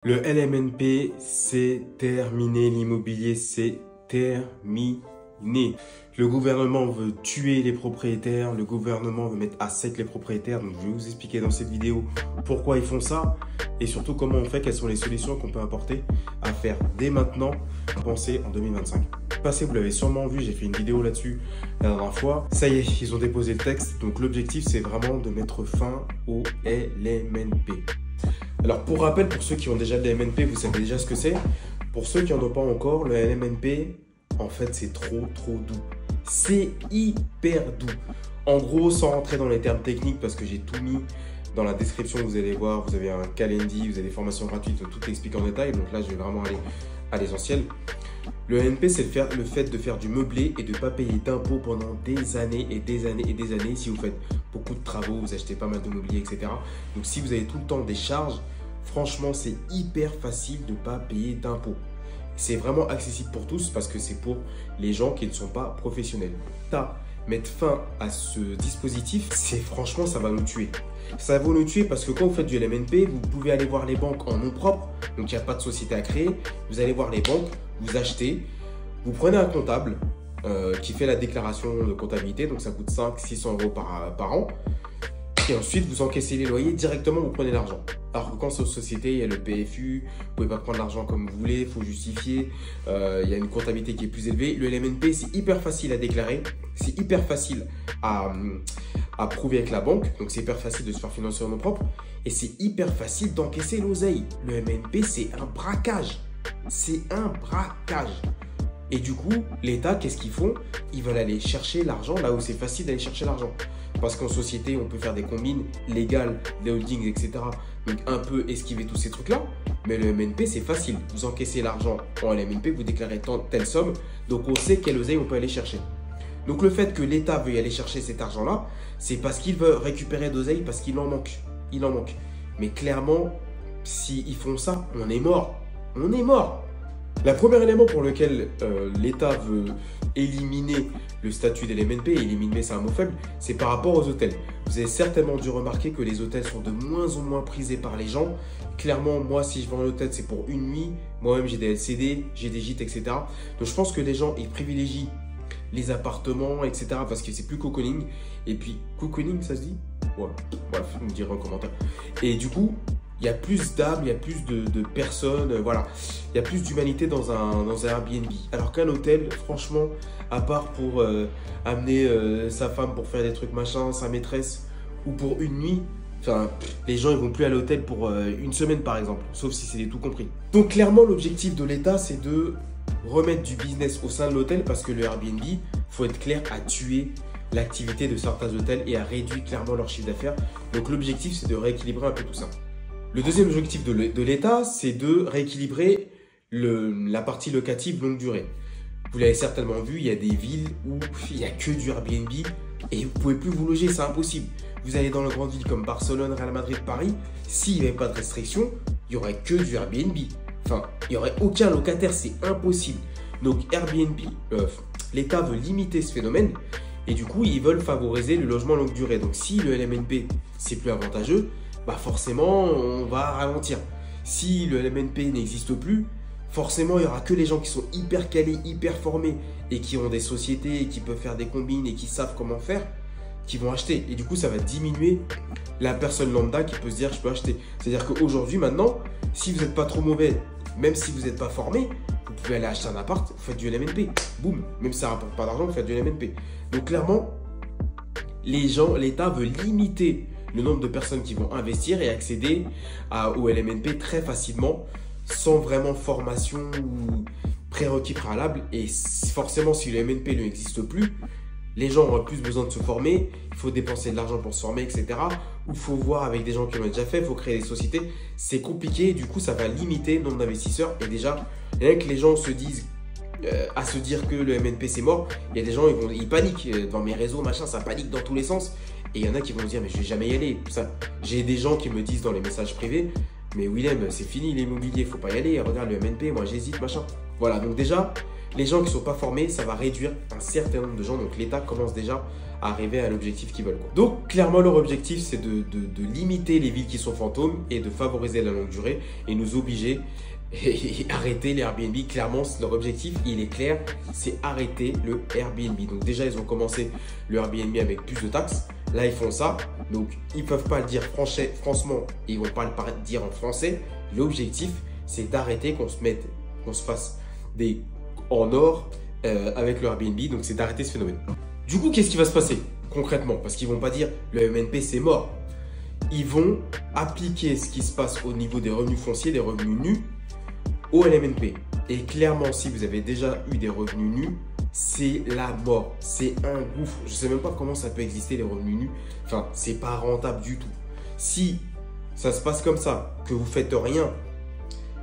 Le LMNP, c'est terminé. L'immobilier, c'est terminé. Le gouvernement veut tuer les propriétaires. Le gouvernement veut mettre à sec les propriétaires. Donc, je vais vous expliquer dans cette vidéo pourquoi ils font ça et surtout comment on fait, quelles sont les solutions qu'on peut apporter à faire dès maintenant, penser en 2025. Passé, vous l'avez sûrement vu, j'ai fait une vidéo là-dessus la dernière fois. Ça y est, ils ont déposé le texte. Donc, l'objectif, c'est vraiment de mettre fin au LMNP. Alors, pour rappel, pour ceux qui ont déjà le LMNP, vous savez déjà ce que c'est. Pour ceux qui n'en ont pas encore, le LMNP, en fait, c'est trop doux. C'est hyper doux. En gros, sans rentrer dans les termes techniques, parce que j'ai tout mis dans la description, vous allez voir, vous avez un calendrier, vous avez des formations gratuites, tout explique en détail. Donc là, je vais vraiment aller à l'essentiel. Le LMNP, c'est le fait de faire du meublé et de ne pas payer d'impôts pendant des années et des années et des années. Si vous faites beaucoup de travaux, vous achetez pas mal de mobilier, etc. Donc si vous avez tout le temps des charges, franchement, c'est hyper facile de ne pas payer d'impôts. C'est vraiment accessible pour tous parce que c'est pour les gens qui ne sont pas professionnels. Mettre fin à ce dispositif, franchement, ça va nous tuer. Ça va nous tuer parce que quand vous faites du LMNP, vous pouvez aller voir les banques en nom propre, donc il n'y a pas de société à créer. Vous allez voir les banques, vous achetez, vous prenez un comptable qui fait la déclaration de comptabilité, donc ça coûte 500-600 euros par an. Et ensuite, vous encaissez les loyers directement, vous prenez l'argent. Alors que quand c'est aux sociétés, il y a le PFU, vous ne pouvez pas prendre l'argent comme vous voulez, il faut justifier, il y a une comptabilité qui est plus élevée. Le LMNP, c'est hyper facile à déclarer, c'est hyper facile à prouver avec la banque, donc c'est hyper facile de se faire financer en nom propre, et c'est hyper facile d'encaisser l'oseille. Le LMNP, c'est un braquage, c'est un braquage. Et du coup, l'État, qu'est-ce qu'ils font? Ils veulent aller chercher l'argent là où c'est facile d'aller chercher l'argent. Parce qu'en société, on peut faire des combines légales, des holdings, etc. Donc un peu esquiver tous ces trucs-là. Mais le LMNP, c'est facile. Vous encaissez l'argent en LMNP, vous déclarez telle somme. Donc on sait quelle oseille on peut aller chercher. Donc le fait que l'État veuille aller chercher cet argent-là, c'est parce qu'il veut récupérer d'oseille, parce qu'il en manque. Il en manque. Mais clairement, s'ils font ça, on est mort. On est mort. Le premier élément pour lequel l'État veut éliminer le statut d'LMNP, éliminer c'est un mot faible, c'est par rapport aux hôtels. Vous avez certainement dû remarquer que les hôtels sont de moins en moins prisés par les gens. Clairement, moi, si je vais en hôtel, c'est pour une nuit. Moi-même, j'ai des LCD, j'ai des gîtes, etc. Donc, je pense que les gens, ils privilégient les appartements, etc. parce que c'est plus cocooning. Et puis, cocooning, ça se dit? Ouais, bref, vous me direz en commentaire. Et du coup, il y a plus d'âme, il y a plus de personnes, voilà. Il y a plus d'humanité dans un Airbnb. Alors qu'un hôtel, franchement, à part pour amener sa femme pour faire des trucs machin, sa maîtresse, ou pour une nuit, enfin, les gens ils vont plus à l'hôtel pour une semaine par exemple, sauf si c'est des tout compris. Donc clairement, l'objectif de l'État, c'est de remettre du business au sein de l'hôtel parce que le Airbnb, faut être clair, a tué l'activité de certains hôtels et a réduit clairement leur chiffre d'affaires. Donc l'objectif, c'est de rééquilibrer un peu tout ça. Le deuxième objectif de l'État, c'est de rééquilibrer la partie locative longue durée. Vous l'avez certainement vu, il y a des villes où il n'y a que du Airbnb et vous ne pouvez plus vous loger, c'est impossible. Vous allez dans les grandes villes comme Barcelone, Real Madrid, Paris, s'il n'y avait pas de restrictions, il n'y aurait que du Airbnb. Enfin, il n'y aurait aucun locataire, c'est impossible. Donc Airbnb, l'État veut limiter ce phénomène et du coup, ils veulent favoriser le logement longue durée. Donc si le LMNP, c'est plus avantageux, bah forcément, on va ralentir. Si le LMNP n'existe plus, forcément, il n'y aura que les gens qui sont hyper calés, hyper formés et qui ont des sociétés et qui peuvent faire des combines et qui savent comment faire, qui vont acheter. Et du coup, ça va diminuer la personne lambda qui peut se dire « je peux acheter ». C'est-à-dire qu'aujourd'hui, maintenant, si vous n'êtes pas trop mauvais, même si vous n'êtes pas formé, vous pouvez aller acheter un appart, vous faites du LMNP. Boum, même si ça ne rapporte pas d'argent, vous faites du LMNP. Donc clairement, l'État veut limiter le nombre de personnes qui vont investir et accéder au LMNP très facilement, sans vraiment formation ou prérequis préalables. Et forcément, si le LMNP n'existe plus, les gens auront plus besoin de se former, il faut dépenser de l'argent pour se former, etc. Ou il faut voir avec des gens qui l'ont déjà fait, il faut créer des sociétés. C'est compliqué et du coup, ça va limiter le nombre d'investisseurs. Et déjà, rien que les gens se disent à se dire que le LMNP c'est mort, il y a des gens, ils paniquent dans mes réseaux, machin, ça panique dans tous les sens. Et il y en a qui vont me dire, mais je vais jamais y aller. J'ai des gens qui me disent dans les messages privés, Mais Willem, c'est fini l'immobilier, faut pas y aller. Regarde le MNP, moi j'hésite, machin. Voilà, donc déjà, les gens qui ne sont pas formés, ça va réduire un certain nombre de gens. Donc l'État commence déjà à arriver à l'objectif qu'ils veulent, quoi. Donc clairement, leur objectif, c'est de limiter les villes qui sont fantômes et de favoriser la longue durée et nous obliger et arrêter les Airbnb. Clairement, leur objectif, il est clair, c'est arrêter le Airbnb. Donc déjà, ils ont commencé le Airbnb avec plus de taxes. Là, ils font ça. Donc, ils ne peuvent pas le dire franchement, ils ne vont pas le dire en français. L'objectif, c'est d'arrêter qu'on se fasse des en or avec le Airbnb. Donc, c'est d'arrêter ce phénomène. Du coup, qu'est-ce qui va se passer concrètement? Parce qu'ils ne vont pas dire le MNP, c'est mort. Ils vont appliquer ce qui se passe au niveau des revenus fonciers, des revenus nus, au LMNP. Et clairement, si vous avez déjà eu des revenus nus, c'est la mort. C'est un gouffre. Je ne sais même pas comment ça peut exister, les revenus nus. Enfin, c'est pas rentable du tout. Si ça se passe comme ça, que vous faites rien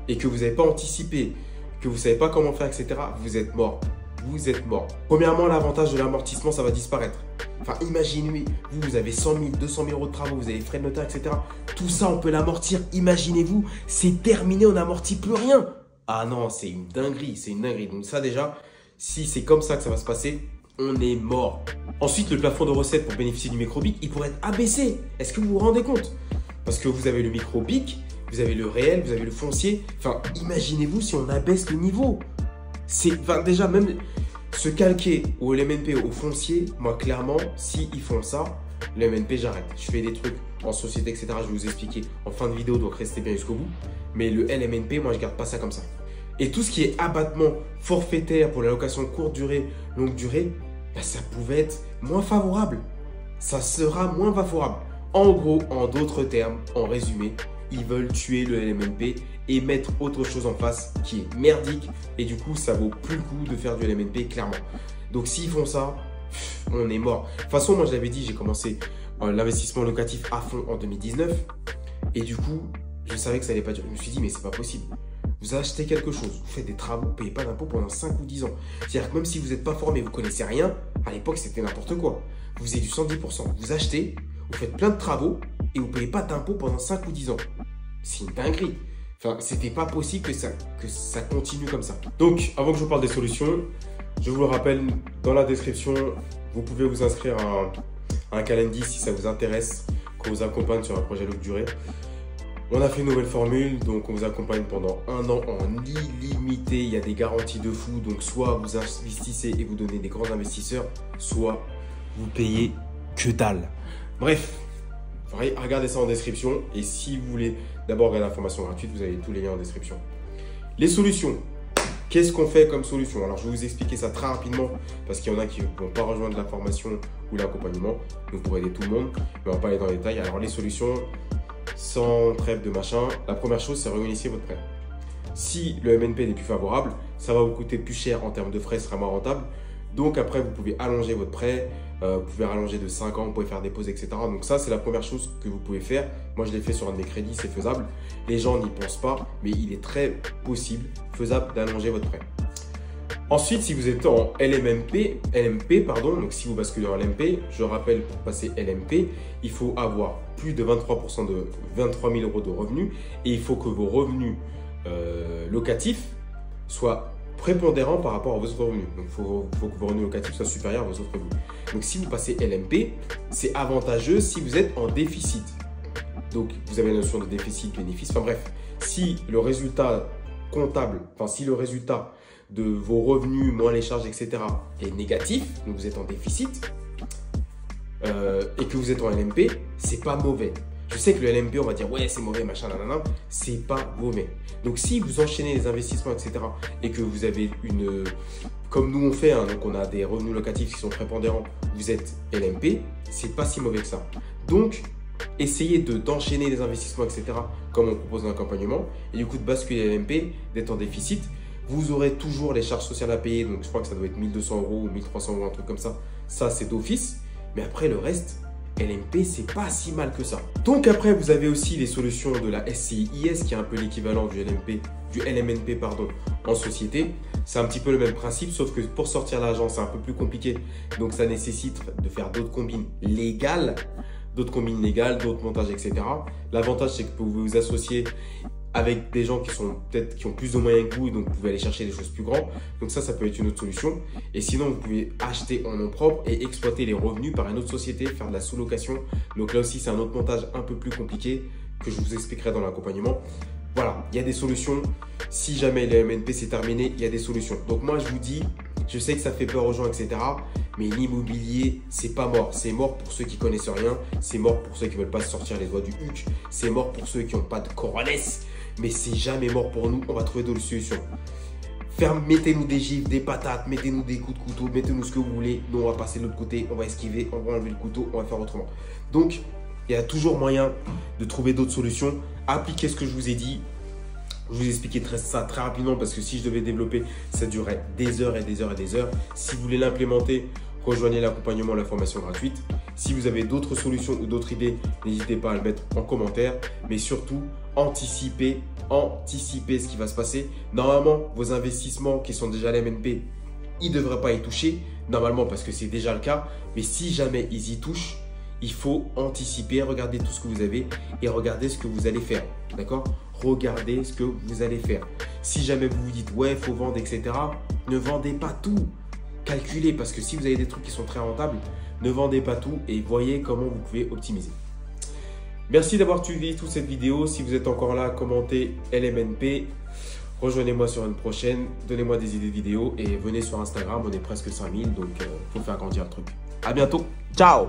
et que vous n'avez pas anticipé, que vous ne savez pas comment faire, etc., vous êtes mort. Vous êtes mort. Premièrement, l'avantage de l'amortissement, ça va disparaître. Enfin, imaginez, vous avez 100 000, 200 000 euros de travaux, vous avez frais de notaire, etc. Tout ça, on peut l'amortir. Imaginez-vous, c'est terminé, on n'amortit plus rien. Ah non, c'est une dinguerie, c'est une dinguerie. Donc ça déjà, si c'est comme ça que ça va se passer, on est mort. Ensuite, le plafond de recettes pour bénéficier du micro-BIC, il pourrait être abaissé. Est-ce que vous vous rendez compte? Parce que vous avez le micro-BIC, vous avez le réel, vous avez le foncier. Enfin, imaginez-vous si on abaisse le niveau. Enfin, déjà, même se calquer au LMNP, au foncier, moi, clairement, s'ils font ça, le MNP, j'arrête. Je fais des trucs en société, etc. Je vais vous expliquer en fin de vidéo, donc restez bien jusqu'au bout. Mais le LMNP, moi, je garde pas ça comme ça. Et tout ce qui est abattement forfaitaire pour la location courte durée, longue durée, bah, ça pouvait être moins favorable. Ça sera moins favorable. En gros, en d'autres termes, en résumé, ils veulent tuer le LMNP et mettre autre chose en face qui est merdique. Et du coup, ça vaut plus le coup de faire du LMNP, clairement. Donc, s'ils font ça, on est mort. De toute façon, moi, je l'avais dit, j'ai commencé l'investissement locatif à fond en 2019. Et du coup, je savais que ça allait pas durer. Je me suis dit, mais c'est pas possible. Vous achetez quelque chose, vous faites des travaux, vous ne payez pas d'impôt pendant 5 ou 10 ans. C'est-à-dire que même si vous n'êtes pas formé, vous ne connaissez rien, à l'époque, c'était n'importe quoi. Vous faisiez du 110%. Vous achetez, vous faites plein de travaux et vous ne payez pas d'impôt pendant 5 ou 10 ans. C'est une dinguerie. Enfin, c'était pas possible que ça continue comme ça. Donc, avant que je vous parle des solutions, je vous le rappelle, dans la description, vous pouvez vous inscrire à un calendrier si ça vous intéresse, qu'on vous accompagne sur un projet longue durée. On a fait une nouvelle formule, donc on vous accompagne pendant 1 an en illimité. Il y a des garanties de fou, donc soit vous investissez et vous donnez des grands investisseurs, soit vous payez que dalle. Bref, regardez ça en description. Et si vous voulez d'abord regarder l'information gratuite, vous avez tous les liens en description. Les solutions. Qu'est-ce qu'on fait comme solution? Alors, je vais vous expliquer ça très rapidement parce qu'il y en a qui ne vont pas rejoindre la formation ou l'accompagnement. Donc, pour aider tout le monde, mais on va pas aller dans les détails. Alors, les solutions, sans trêve de machin, la première chose, c'est renégocier votre prêt. Si le MNP n'est plus favorable, ça va vous coûter plus cher en termes de frais, ce sera moins rentable. Donc après, vous pouvez allonger votre prêt, vous pouvez rallonger de 5 ans, vous pouvez faire des pauses, etc. Donc ça, c'est la première chose que vous pouvez faire. Moi, je l'ai fait sur un de mes crédits, c'est faisable. Les gens n'y pensent pas, mais il est très possible, faisable d'allonger votre prêt. Ensuite, si vous êtes en LMP, donc si vous basculez en LMP, je rappelle, pour passer LMP, il faut avoir plus de 23% de 23 000 euros de revenus et il faut que vos revenus locatifs soient prépondérants par rapport à vos autres revenus. Donc, il faut que vos revenus locatifs soient supérieurs à vos autres revenus. Donc, si vous passez LMP, c'est avantageux si vous êtes en déficit. Donc, vous avez la notion de déficit, bénéfice. Enfin bref, si le résultat comptable, si le résultat de vos revenus moins les charges, etc. est négatif, donc vous êtes en déficit et que vous êtes en LMP, c'est pas mauvais. Je sais que le LMP, on va dire ouais c'est mauvais, machin, nanana, c'est pas mauvais. Donc si vous enchaînez les investissements, etc. et que vous avez comme nous on fait, donc on a des revenus locatifs qui sont prépondérants, vous êtes LMP, c'est pas si mauvais que ça. Donc essayez d'enchaîner les investissements, etc. comme on propose dans l'accompagnement et du coup de basculer LMP, d'être en déficit. Vous aurez toujours les charges sociales à payer, donc je crois que ça doit être 1 200 euros ou 1 300 euros, un truc comme ça. Ça, c'est d'office. Mais après, le reste, LMP, c'est pas si mal que ça. Donc après, vous avez aussi les solutions de la SCIS, qui est un peu l'équivalent du LMNP en société. C'est un petit peu le même principe, sauf que pour sortir l'argent, c'est un peu plus compliqué. Donc ça nécessite de faire d'autres combines légales. d'autres combines légales, d'autres montages, etc. L'avantage, c'est que vous pouvez vous associer avec des gens qui ont plus de moyens que vous, donc vous pouvez aller chercher des choses plus grandes. Donc ça peut être une autre solution. Et sinon, vous pouvez acheter en nom propre et exploiter les revenus par une autre société, faire de la sous-location. Donc là aussi, c'est un autre montage un peu plus compliqué que je vous expliquerai dans l'accompagnement. Voilà, il y a des solutions. Si jamais le MNP c'est terminé, il y a des solutions. Donc moi, je vous dis, je sais que ça fait peur aux gens, etc. Mais l'immobilier, c'est pas mort. C'est mort pour ceux qui connaissent rien. C'est mort pour ceux qui veulent pas se sortir les doigts du huc. C'est mort pour ceux qui n'ont pas de coronesse. Mais c'est jamais mort pour nous. On va trouver d'autres solutions. Mettez-nous des gifles, des patates, mettez-nous des coups de couteau, mettez-nous ce que vous voulez. Nous, on va passer de l'autre côté, on va esquiver, on va enlever le couteau, on va faire autrement. Donc, il y a toujours moyen de trouver d'autres solutions. Appliquez ce que je vous ai dit. Je vous ai expliqué ça très rapidement parce que si je devais développer, ça durerait des heures et des heures et des heures. Si vous voulez l'implémenter, rejoignez l'accompagnement, la formation gratuite. Si vous avez d'autres solutions ou d'autres idées, n'hésitez pas à le mettre en commentaire. Mais surtout, anticipez ce qui va se passer. Normalement, vos investissements qui sont déjà à l'MNP, ils ne devraient pas y toucher. Normalement, parce que c'est déjà le cas. Mais si jamais ils y touchent, il faut anticiper, regarder tout ce que vous avez et regarder ce que vous allez faire. D'accord? Regardez ce que vous allez faire. Si jamais vous vous dites, ouais, il faut vendre, etc., ne vendez pas tout. Calculez, parce que si vous avez des trucs qui sont très rentables, ne vendez pas tout et voyez comment vous pouvez optimiser. Merci d'avoir suivi toute cette vidéo. Si vous êtes encore là, commentez LMNP. Rejoignez-moi sur une prochaine. Donnez-moi des idées de vidéos et venez sur Instagram. On est presque 5000, donc il faut faire grandir le truc. À bientôt. Ciao!